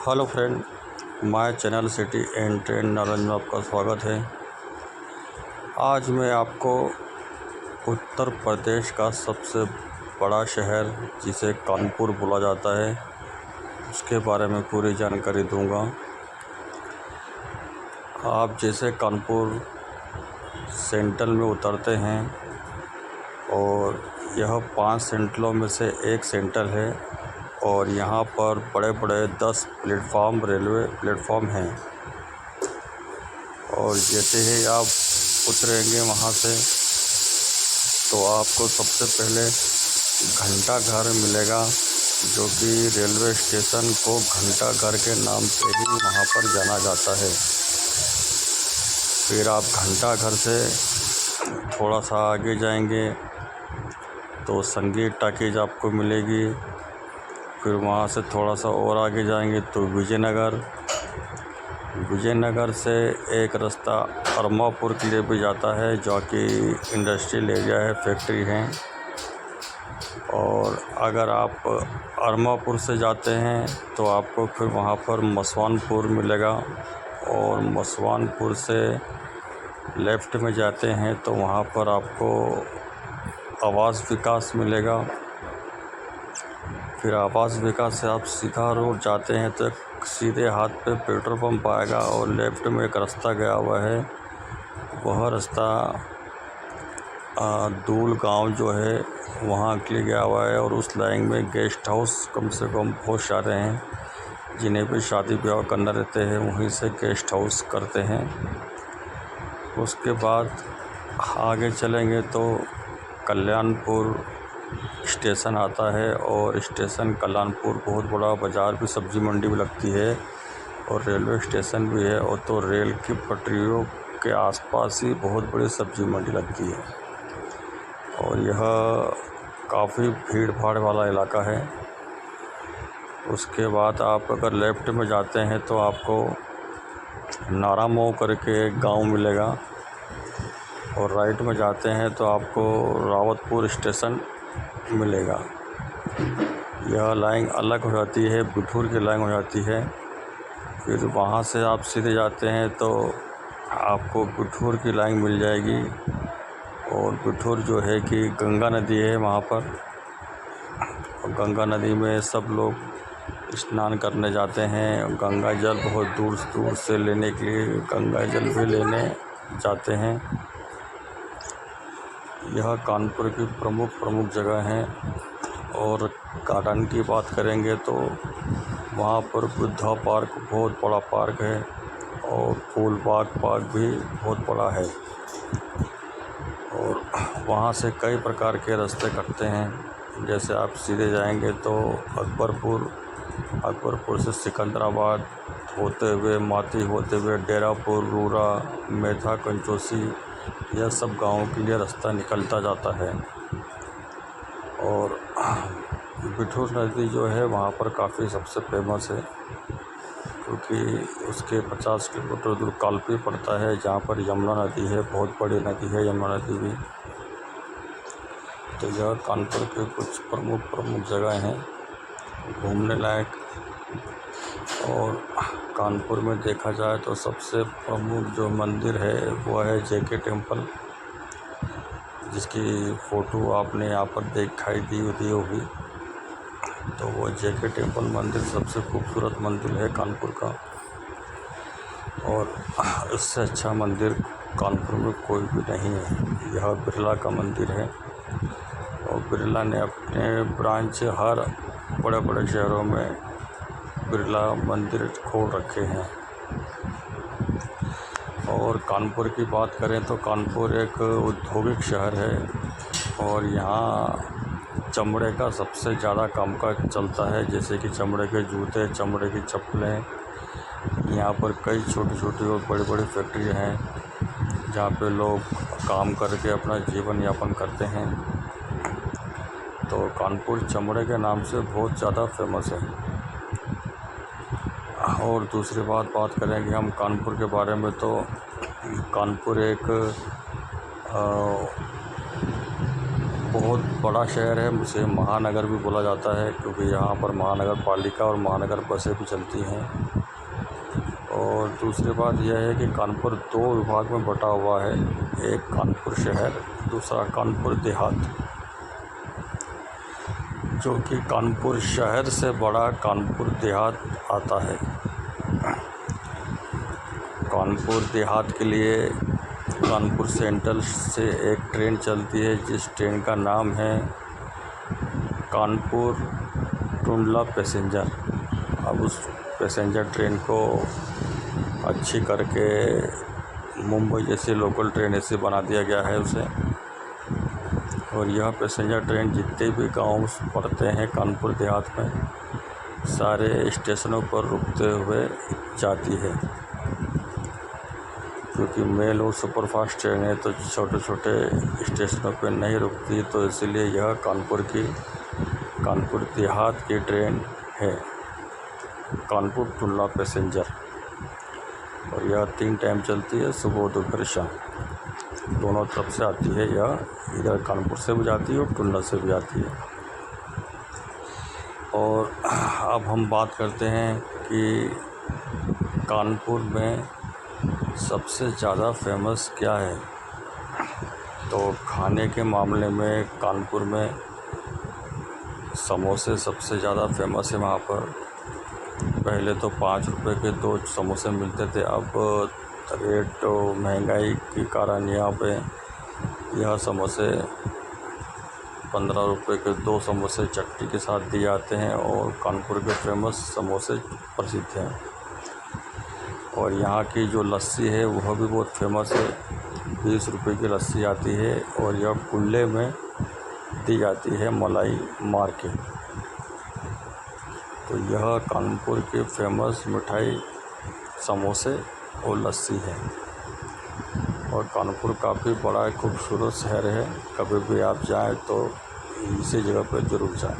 Hello friend, my channel city and trend knowledge में आपका स्वागत है। आज मैं आपको उत्तर प्रदेश का सबसे बड़ा शहर जिसे कानपुर बोला जाता है उसके बारे में पूरी जानकारी दूंगा। आप जैसे कानपुर सेंट्रल में उतरते हैं और यह 5 सेंट्रलों में से एक सेंट्रल है और यहाँ पर बड़े बड़े 10 रेलवे प्लेटफॉर्म हैं। और जैसे ही आप उतरेंगे वहाँ से तो आपको सबसे पहले घंटा घर मिलेगा, जो कि रेलवे स्टेशन को घंटा घर के नाम से ही वहाँ पर जाना जाता है। फिर आप घंटा घर से थोड़ा सा आगे जाएंगे तो संगीत टॉकीज आपको मिलेगी। फिर वहाँ से थोड़ा सा और आगे जाएंगे तो विजयनगर से एक रास्ता अरमापुर के लिए भी जाता है, जो कि इंडस्ट्रियल एरिया है, फैक्ट्री हैं। और अगर आप अरमापुर से जाते हैं तो आपको फिर वहाँ पर मसवानपुर मिलेगा और मसवानपुर से लेफ़्ट में जाते हैं तो वहाँ पर आपको आवास विकास मिलेगा। फिर आवास विकास से आप सीधा रोड जाते हैं तो सीधे हाथ पे पेट्रोल पंप आएगा और लेफ़्ट में एक रास्ता गया हुआ है। वह रास्ता दूल गांव जो है वहाँ के लिए गया हुआ है और उस लाइन में गेस्ट हाउस कम से कम बहुत सारे हैं। जिन्हें भी शादी ब्याह करना रहते हैं वहीं से गेस्ट हाउस करते हैं। उसके बाद आगे चलेंगे तो कल्याणपुर स्टेशन आता है और स्टेशन कल्याणपुर बहुत बड़ा बाज़ार भी, सब्ज़ी मंडी भी लगती है और रेलवे स्टेशन भी है। और तो रेल की पटरियों के आसपास ही बहुत बड़ी सब्ज़ी मंडी लगती है और यह काफ़ी भीड़ भाड़ वाला इलाका है। उसके बाद आप अगर लेफ़्ट में जाते हैं तो आपको नारामऊ करके एक गांव मिलेगा और राइट में जाते हैं तो आपको रावतपुर स्टेशन मिलेगा। यह लाइन अलग हो जाती है, बिठूर की लाइन हो जाती है। फिर वहाँ से आप सीधे जाते हैं तो आपको बिठूर की लाइन मिल जाएगी और बिठूर जो है कि गंगा नदी है वहाँ पर। और गंगा नदी में सब लोग स्नान करने जाते हैं। गंगा जल बहुत दूर दूर से लेने के लिए गंगा जल भी लेने जाते हैं। यह कानपुर की प्रमुख जगह हैं। और गार्डन की बात करेंगे तो वहाँ पर बुद्धा पार्क बहुत बड़ा पार्क है और फूलबाग पार्क भी बहुत बड़ा है। और वहाँ से कई प्रकार के रास्ते कटते हैं। जैसे आप सीधे जाएंगे तो अकबरपुर से सिकंदराबाद होते हुए, माती होते हुए डेरापुर, रूरा, मेथा, कंचोसी, यह सब गाँवों के लिए रास्ता निकलता जाता है। और बिठूर नदी जो है वहाँ पर काफ़ी सबसे फेमस है, क्योंकि उसके 50 किलोमीटर दूर कालपी पड़ता है, जहाँ पर यमुना नदी है, बहुत बड़ी नदी है यमुना नदी भी। तो यह कानपुर के कुछ प्रमुख जगह हैं घूमने लायक। और कानपुर में देखा जाए तो सबसे प्रमुख जो मंदिर है वो है जेके टेम्पल, जिसकी फ़ोटो आपने यहाँ पर दिखाई दी होगी। तो वो जेके टेम्पल मंदिर सबसे खूबसूरत मंदिर है कानपुर का और इससे अच्छा मंदिर कानपुर में कोई भी नहीं है। यह बिरला का मंदिर है और बिरला ने अपने ब्रांच हर बड़े शहरों में बिरला मंदिर खोल रखे हैं। और कानपुर की बात करें तो कानपुर एक औद्योगिक शहर है और यहाँ चमड़े का सबसे ज़्यादा कामकाज चलता है। जैसे कि चमड़े के जूते, चमड़े की चप्पलें। यहाँ पर कई छोटी और बड़ी फैक्ट्रियाँ हैं जहाँ पे लोग काम करके अपना जीवन यापन करते हैं। तो कानपुर चमड़े के नाम से बहुत ज़्यादा फेमस है। और दूसरी बात करेंगे हम कानपुर के बारे में तो कानपुर एक बहुत बड़ा शहर है, उसे महानगर भी बोला जाता है क्योंकि यहाँ पर महानगर पालिका और महानगर बसें भी चलती हैं। और दूसरी बात यह है कि कानपुर 2 विभाग में बटा हुआ है, एक कानपुर शहर, दूसरा कानपुर देहात, जो कि कानपुर शहर से बड़ा कानपुर देहात आता है। कानपुर देहात के लिए कानपुर सेंट्रल से एक ट्रेन चलती है जिस ट्रेन का नाम है कानपुर टुंडला पैसेंजर। अब उस पैसेंजर ट्रेन को अच्छी करके मुंबई जैसी लोकल ट्रेन ऐसे बना दिया गया है उसे। और यह पैसेंजर ट्रेन जितने भी गांव पड़ते हैं कानपुर देहात में, सारे स्टेशनों पर रुकते हुए जाती है। क्योंकि मेल और सुपरफास्ट ट्रेन है तो छोटे छोटे स्टेशनों पर नहीं रुकती, तो इसलिए यह कानपुर देहात की ट्रेन है, कानपुर टुंडला पैसेंजर। और यह 3 टाइम चलती है, सुबह दोपहर शाम, दोनों तरफ से आती है। यह इधर कानपुर से भी जाती है और टुंडला से भी आती है। और अब हम बात करते हैं कि कानपुर में सबसे ज़्यादा फेमस क्या है। तो खाने के मामले में कानपुर में समोसे सबसे ज़्यादा फेमस है। वहाँ पर पहले तो 5 रुपये के 2 समोसे मिलते थे, अब रेट महंगाई के कारण यहाँ पे यह समोसे 15 रुपये के 2 समोसे चटनी के साथ दिए जाते हैं। और कानपुर के फेमस समोसे प्रसिद्ध हैं। और यहाँ की जो लस्सी है वह भी बहुत फेमस है, 20 रुपये की लस्सी आती है और यह कुल्ले में दी जाती है मलाई मार के। तो यह कानपुर की फेमस मिठाई समोसे और लस्सी है। और कानपुर काफ़ी बड़ा खूबसूरत शहर है, कभी भी आप जाएं तो इसी जगह पर ज़रूर जाएं।